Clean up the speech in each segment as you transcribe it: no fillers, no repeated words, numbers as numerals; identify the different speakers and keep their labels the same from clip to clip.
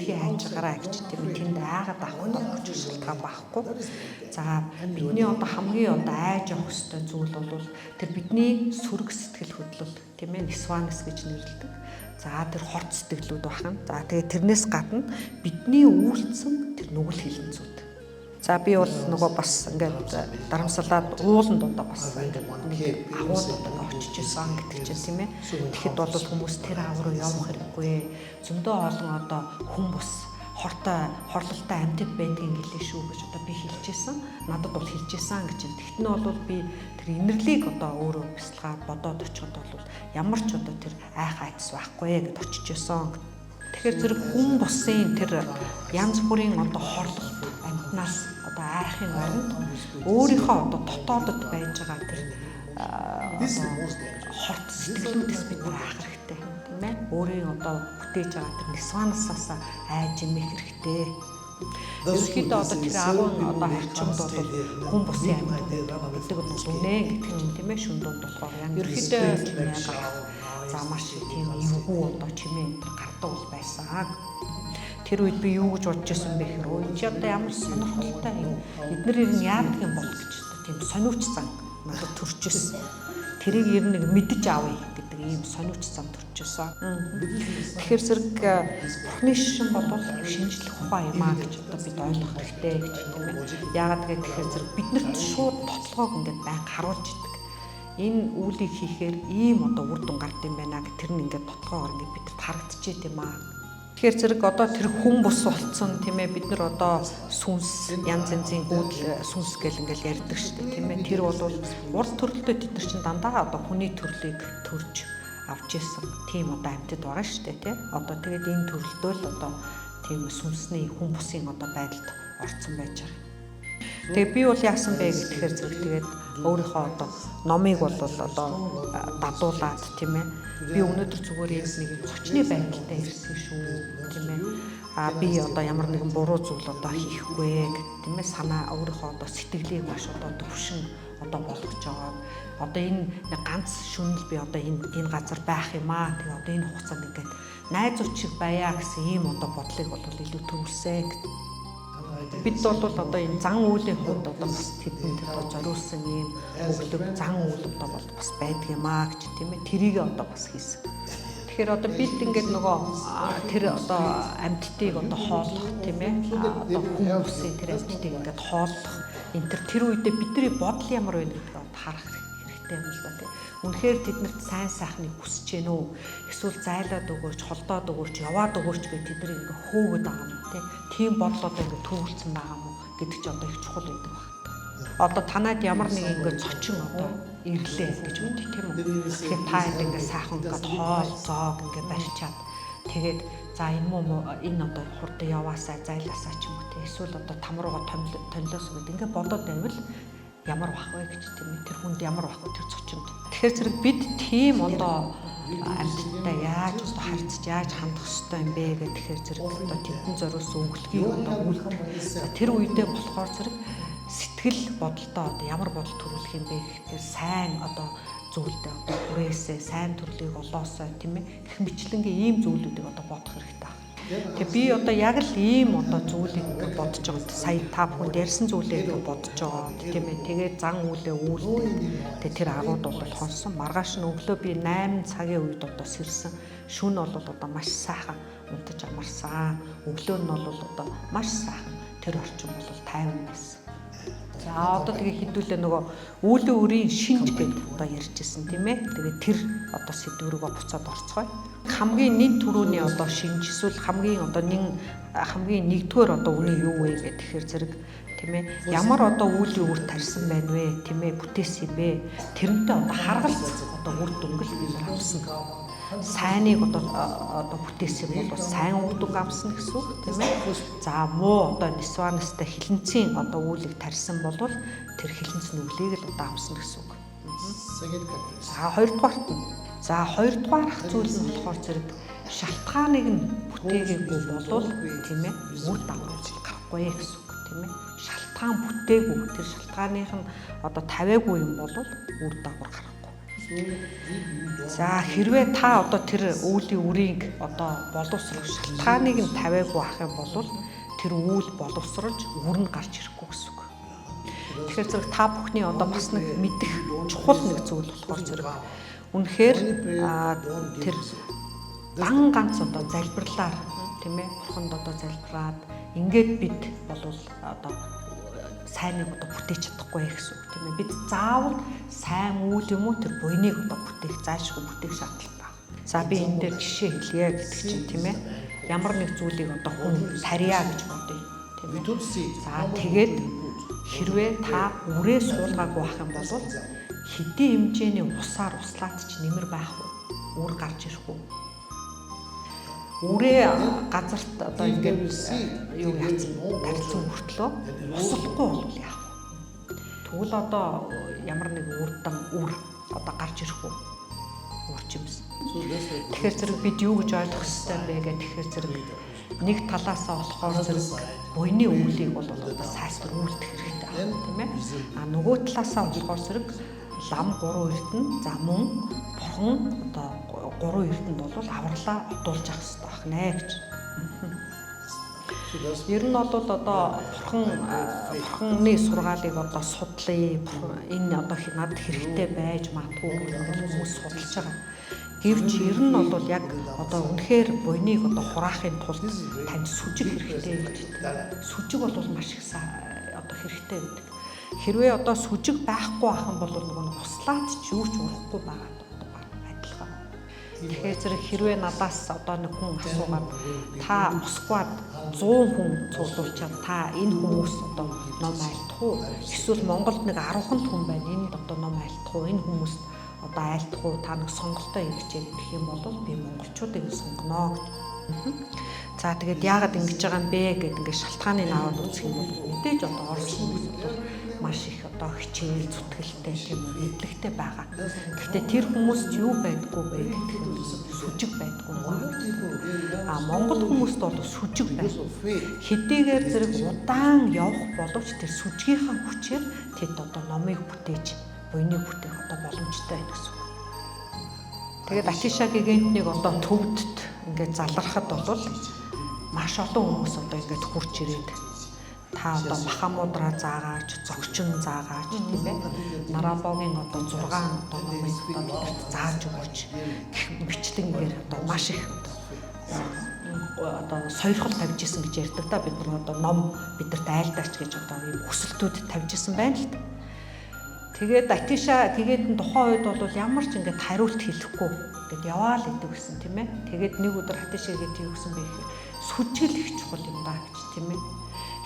Speaker 1: битгий хайж гараа гэж тийм тэнд айгаад авах гэж шалтгаан байхгүй. За бидний одоо хамгийн одоо айж явах ёстой зүйл бол тэр бидний сөрөг сэтгэл хөдлөл тийм ээ нисванас гэж нэрлэдэг. За тэр хорт сэтгэлүүд бахна. За тэгээд тэрнээс гадна бидний үйлцэн тэр нүгэл хилэнцүүд. За би бол нөгөө бас ингээд дарамслаад ууланд одоо бас ингээд нэг агуулдаг очиж исэн гэдэг чинь тийм ээ. Тэгэхэд бол хүмүүс тэр ав руу явах хэрэггүй. Зөндөө олон одоо хүн бус хорлолтой амьтад байдгийн гэлээ шүү гэж одоо би хэлчихсэн. Надад бол хэлчихсэн гэж. Тэгэхдээ бол би тэр инэрлийг одоо өөрөө бясалгаар бодоод очиход бол ямар ч одоо тэр айх айдас байхгүй гэд очижсэн. Тэгэхээр зэрэг хүн бусын тэр янз бүрийн одоо хорлол амьтнаас одоо айхын оронд өөрийнхөө одоо дотоодод байж байгаа тэр хорт сэтгэлүүдээс бид айх хэрэгтэй тийм ээ. Өөрийн одоо бүтээж байгаа тэр нисванасаас айж имэх хэрэгтэй. Ерөнхийдөө одоо тэр агуун одоо харчимд бол хүн бусын амьтад гэдэг нь үнэ гэдэг чинь тийм ээ. Шүн дунд болохоор ерөнхийдөө за маш тийм эвгүй одоо чимээ гардаг бол байсан. Тэр үед би юу гэж бодож байсан бэ гэхээр өө чи одоо ямар сонирхолтой юм. Эднэр ирнэ яадаг юм бол гэж тийм сониуч зан надад төрж ирсэн. Тэрийг ер нь мэдэж авъя гэдэг ийм сониуч зам төрж ирсэн. Тэгэхээр зэрэг Бурхны шишин бол шинжлэх ухаан юм аа гэж одоо бид ойлгох хэрэгтэй гэж тийм ээ. Яагаад гэхээр зэрэг биднэрт шууд тотлогоог ингээд байнга харуулж идэг. Энэ үйлийг хийхээр ийм одоо үр дүн гард юм байна гэх тэр нь ингээд тотлогоор ингээд бидэд харагдчихэ тийм аа. Тэгэхээр зэрэг одоо тэр хүн бус болцсон тийм ээ. Бид нар одоо сүнс янз янзын гүйдэл сүнс гэл ингээл ярьдаг шүү дээ тийм ээ. Тэр бол урд төрөлтөө тэд нар чинь дандаа одоо хүний төрлийг төрж авч ирсэн тийм одоо амьтад байгаа шүү дээ тийм. Одоо тэгээд энэ төрөлтөө л одоо тийм сүнсний хүн бусын одоо байдалд орцсон байж байгаа. Тэгээ би бол яасан бэ гэхээр зэрэг тэгээд өөрийнхөө одоо номыг бол одоо дадуулаад тийм ээ. Би өнөөдөр зүгээр нэг зочны байдалтай ирсэн шүү тийм ээ. Би одоо ямар нэгэн буруу зүйл одоо хийхгүй гэдэг тийм ээ. Санаа өөрийнхөө одоо сэтгэлийг маш одоо төвшин одоо болгож байгаа. Одоо энэ ганц шүнэл би одоо энэ газар байх юм аа. Тэгээ одоо энэ хугацаанд ингээд найзууд шиг байя гэсэн ийм одоо бодлыг бол илүү төрүүлсэн гэдэг. Бид бол одоо энэ зан үйлийн хувьд одоо бас тэдэнд одоо зориулсан ийм өглөг зан үйл одоо бол бас байдаг юм аа гэж тийм ээ. Тэрийг одоо бас хийсэн. Тэгэхээр одоо бид ингээд нөгөө тэр одоо амьтдыг одоо хооллох тийм ээ. Одоо хүмүүсийн тэр амьтдыг ингээд хооллох энэ тэр үедээ бидний бодол ямар байна гэдгийг харах хэрэгтэй юм л да тийм. Үнэхээр тэднэрт сайн сайхныг хүсэж гэнэ үү? Эсвэл зайлаад өгөөч, холдоод өгөөч, яваад өгөөч гэж тэднийг ингээ хөөгд байгаа юм тий. Тийм бодол одоо ингээ төрүүлсэн байгаа юм гэдэг чи одоо их чухал байдаг байна. Одоо танад ямар нэг ингээ цочин одоо ирлээ гэж үгүй тийм үү? Тэгэхээр та ингээ сайхан ингээ хоол зоог ингээ барьчаад тэгээд за энэ одоо хурдан яваасаа зайлаасаа ч юм уу тий. Эсвэл одоо там руугаа тонлоос гэдэг ингээ бодоод байвал ямар бах вэ гэж тийм ээ. Тэр хүнд ямар бах вэ тэр цочинд. Тэгэхээр зэрэг бид тийм одоо амьтдаа яаж одоо харьцаж яаж хандах ёстой юм бэ гэхээр зэрэг одоо тэдэн зориулсан өгөлгийг одоо үлдэх. Тэр үедээ болохоор зэрэг сэтгэл бодолтой одоо ямар бодол төрүүлэх юм бэ гэхээр сайн одоо зүйлдээ одоо хүрээсээ сайн төрлийг олоосоо тийм ээ. Их мэтлэнгийн ийм зүйлүүдийг одоо бодох хэрэгтэй. Тэгээ би одоо яг л ийм одоо зүйлийг ингээд бодож байгаа. Сая та бүхэнд ярьсан зүйлээ ингээд бодож байгаа тийм ээ. Тэгээд зан үйлээ үүлдэг. Тэгээ тэр агууд бол хонсон. Маргааш нь өглөө би 8 цагийн үед одоо сэрсэн. Шүн бол одоо маш сайхан унтаж амарсан. Өглөө нь бол одоо маш сайхан. Тэр орчин бол 50 байсан. За одоо тэгээ хэдүүлээ нөгөө үүлийн үрийн шинж гэдэг одоо ярьжсэн тийм ээ. Тэгээ тэр одоо сэдв рүүгээ буцаад орцгоё. Хамгийн нийт төрөний одоо шинж эсвэл хамгийн нэгдүгээр одоо үнэ юу вэ гэхээр зэрэг тийм ээ. Ямар одоо үүлийн үр тарьсан байна вэ тийм ээ. Бүтээсэн юм бэ. Тэрнтэй одоо харгалц одоо үр дүнгэл бид нар авсан. Сайныг одоо бүтээсэн бол сайн үр дүнг авсан гэсэн үг тийм ээ. За муу одоо нисванастай хилэнцгийн одоо үйлийг тарьсан бол тэр хилэнц нүглийг л одоо авсан гэсэн үг. За хоёрдугаарт нь хоёрдугаар зүйл нь болохоор зэрэг шалтгааныг нь бүтээгээгүй болвол тийм ээ үр дагавар гарахгүй гэсэн үг тийм ээ. Шалтгаан бүтээгүй тэр шалтгааных нь одоо тавиагүй юм бол үр дагавар гарахгүй. За хэрвээ та одоо тэр үүлийн үрийг одоо боловсрох шалтгааныг нь тавиагүй ах юм бол тэр үйл боловсролж үр нь гарч ирэхгүй гэсэн үг. Тэгэхээр зэрэг та бүхний одоо бас нэг мэдэх чухал нэг зүйл болохоор зэрэг үнэхээр тэр ганц одоо залбирлаар тийм ээ бурханд одоо залбираад ингээд бид болвол одоо сайныг одоо бүтээж чадахгүй гэсэн үг тийм ээ. Бид заавал сайн үйл юм уу тэр буйныг одоо бүтээх заашгүй бүтээх шаардлага байна. За би энэ дээр жишээ хэлье гэдэг чинь тийм ээ. Ямар нэг зүйлийг одоо хүн тарья гэж бодъё тийм ээ. За тэгээд хэрвээ та үрээ суулгаагүй байх юм бол хэдийн хэмжээний усаар услаад ч нэмэр байх уу? Үр гарч ирэх үү? Үрээ газарт одоо ингээд юу яасан тарилсан хүртлөө услахгүй бол яах вэ? Тэгвэл одоо ямар нэг үр одоо гарч ирэх үү? Үрчимс. Тэгэхээр зэрэг бид юу гэж ойлгох ёстой юм бэ гэхээр зэрэг нэг талаасаа болохоор зэрэг буйны үүлийг бол одоо сайсвар үүлдэх хэрэгтэй байна тийм ээ. Нөгөө талаасаа болохоор зэрэг лам 3 эрдэнэ за мөн бурхан одоо 3 эрдэнэд бол авралаа одуулж авах хэрэгтэй байна гэж. Ер нь бол одоо бурханы сургаалыг одоо судлаа. Энэ одоо надад хэрэгтэй байж магадгүй гэдэг хүмүүс судалж байгаа. Гэвч ер нь бол яг одоо үнэхээр буйныг одоо хураахын тулд танд сүжиг хэрэгтэй гэж тийм. Сүжиг бол маш их одоо хэрэгтэй байдаг. Хэрвээ одоо сүжиг байхгүй ах юм бол нөгөө услаад ч юу ч урахгүй байгаа адилхан. Тэгэхээр зэрэг хэрвээ надаас одоо нэг хүн асуугаад та Москвад 100 хүн цуглуулчаад та энэ хүмүүс одоо ном айлдах уу? Эсвэл Монголд нэг 10 хүн байна. Энэ одоо ном айлдах уу? Энэ хүмүүс одоо айлдах уу? Та нэг сонголтоо хийгчээ гэх юм бол би монголчуудыг сонгоно гэж. За тэгээд яагаад ингэж байгаа юм бэ гэдэг ингээд шалтгааныг аваад үзэх юм бол мэдээж одоо орос хүмүүс маш их одоо хичээл зүтгэлтэй тийм мэдлэгтэй байгаа. Гэхдээ тэр хүмүүст юу байдгүй бэ гэдэг нь сүжиг байдгүй байна. Монгол хүмүүст бол сүжиг байна. Хэдийгээр зэрэг удаан явах боловч тэр сүжгийнхаа хүчээр тэд одоо номыг бүтээж, буйныг бүтээх одоо боломжтой байна гэсэн үг. Тэгээд Атиша гигантнийг одоо төвдд ингээд залрахад бол маш олон хүмүүс одоо ингээд хурж ирээд та одоо Махамудраа заагаач, зогчин заагаач тийм ээ. Нарабогийн одоо 6 одоо номыг одоо бидэрт зааж өгөөч гэх мэтлэнгээр одоо маш их одоо сойрхол тавьж исэн гэж ярьдаг та бид нар одоо ном бидэрт айлдаач гэж одоо ийм хүсэлтүүд тавьж исэн байна л. Тэгээд Атиша гигэдэн тухайн үед бол ямар ч ингээд хариулт хэлэхгүй ингээд яваал идэв гэсэн тийм ээ. Тэгээд нэг өдөр Атиша гэдэг юу гэсэн бэ гэхээр сүжигэл их чухал юм даа гэж тийм ээ.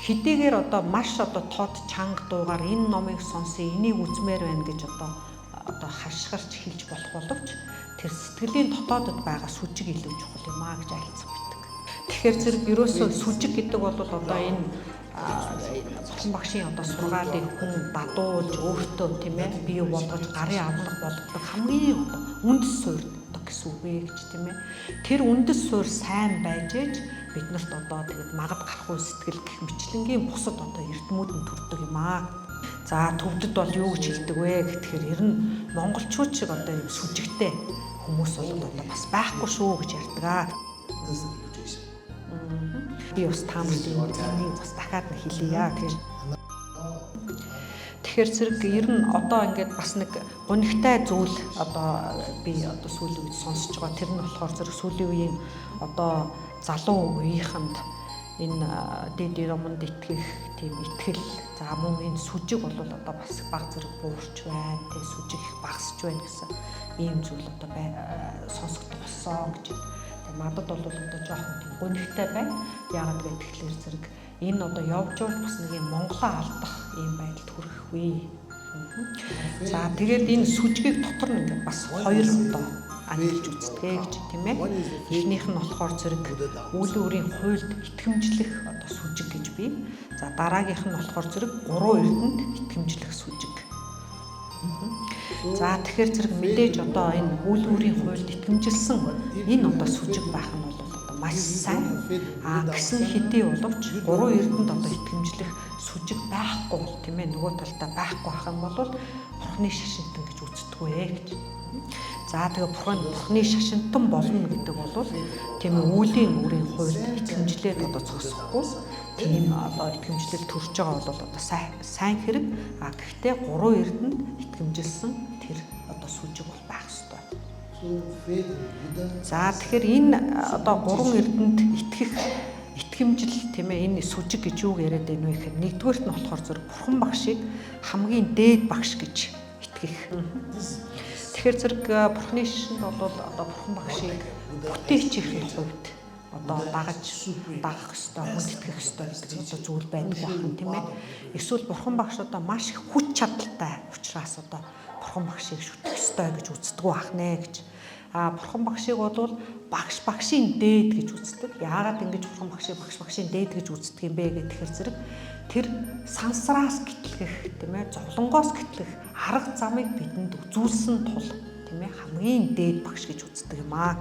Speaker 1: Хэдийгээр одоо маш одоо тод чанга дуугаар энэ номыг сонсъё, энийг үзмээр байна гэж одоо хашгирч хэлж болох боловч тэр сэтгэлийн дотоодод байгаа сүжиг илүү чухал юм аа гэж альцсан байдаг. Тэгэхээр зэрэг ерөөсөө сүжиг гэдэг бол одоо энэ бурхан багшийн одоо сургаалыг хүн дадуулж өөртөө тийм ээ бий болгож гарын аврах болгодог хамгийн одоо үндэс суурь гэсэн үг вэ гэж тийм ээ. Тэр үндэс суурь сайн байж ээж биднэрт одоо тэгээд магад гарахгүй сэтгэл гэх мэтлэнгийн бусад одоо эрдэмүүд нь төрдөг юм аа. За төвдөд бол юу гэж хэлдэг вэ гэхээр ер нь монголчууд шиг одоо юм сүжигтэй хүмүүс бол одоо бас байхгүй шүү гэж ярьдаг аа. Би бас таамаг энийг бас дахиад нь хэлье. Тэгэхээр зэрэг ер нь одоо ингээд бас нэг гонигтай зүйл одоо би одоо сүүлийн үед сонсож байгаа. Тэр нь болохоор зэрэг сүүлийн үеийн одоо залуу үеийнхэнд энэ дэд юмд итгэх тийм итгэл за мөн энэ сүжиг бол одоо бас баг зэрэг буурч байна. Тэ сүжиг их багасч байна гэсэн ийм зүйл одоо сонсогдох болсон гэж. Надад бол одоо жоохон тийм гонигтай байна. Яагаад гэвэл зэрэг энэ одоо явж бас нэг юм Монголоо алдах ийм байдалд хүрэхгүй. За тэгээд энэ сүжгийг дотор нь ингээд бас хоёр одоо ангилж үздэг гэж тийм ээ. Эхнийх нь болохоор зэрэг үйл өөрийн хуйлд итгэмжлэх одоо сүжиг гэж бий. За дараагийнх нь болохоор зэрэг 3 эрдэнд итгэмжлэх сүжиг. За тэгэхээр зэрэг мэдээж одоо энэ үйл өөрийн хуйлд итгэмжилсэн энэ одоо сүжиг байх нь бол одоо маш сайн. Гэсэн хэдий боловч 3 эрдэнд одоо итгэмжлэх сүжиг байхгүй бол тийм ээ нөгөө талдаа байхгүй ах юм бол бурхны шашинтан гэж үздэг вэ гэж. За тэгээ бурхны шашинтан болно гэдэг бол тийм ээ үеийн өөрийн хувьд итгэмжлээд одоо зогсохгүй тийм одоо итгэмжлэл төрж байгаа бол одоо сайн хэрэг гэхдээ гурван эрдэнд итгэмжилсэн тэр одоо сүжиг бол байх ёстой. За тэгэхээр энэ одоо гурван эрдэнд итгэмжил тийм ээ энэ сүжиг гэж юу яриад байна вэ гэхээр нэгдүгээрт нь болохоор зөв бурхан багшийг хамгийн дээд багш гэж итгэх. Тэгэхээр зэрэг бурхны шишинд бол одоо бурхан багшийг бүтээчийн хувьд одоо дагах ёстой, хүндэтгэх ёстой гэдэг одоо зүйл байдаг байна тийм ээ. Эсвэл бурхан багш одоо маш их хүч чадалтай учраас одоо бурхан багшийг шүтэх ёстой гэж үздэг байх нэ гэж. Бурхан багшийг бол багшийн дээд гэж үздэг. Яагаад ингэж бурхан багшийг багшийн дээд гэж үздэг юм бэ гэхээр зэрэг тэр сансраас гэтлэх тийм ээ зовлонгоос гэтлэх арга замыг бидэнд үзүүлсэн тул тийм ээ хамгийн дээд багш гэж үздэг юм аа.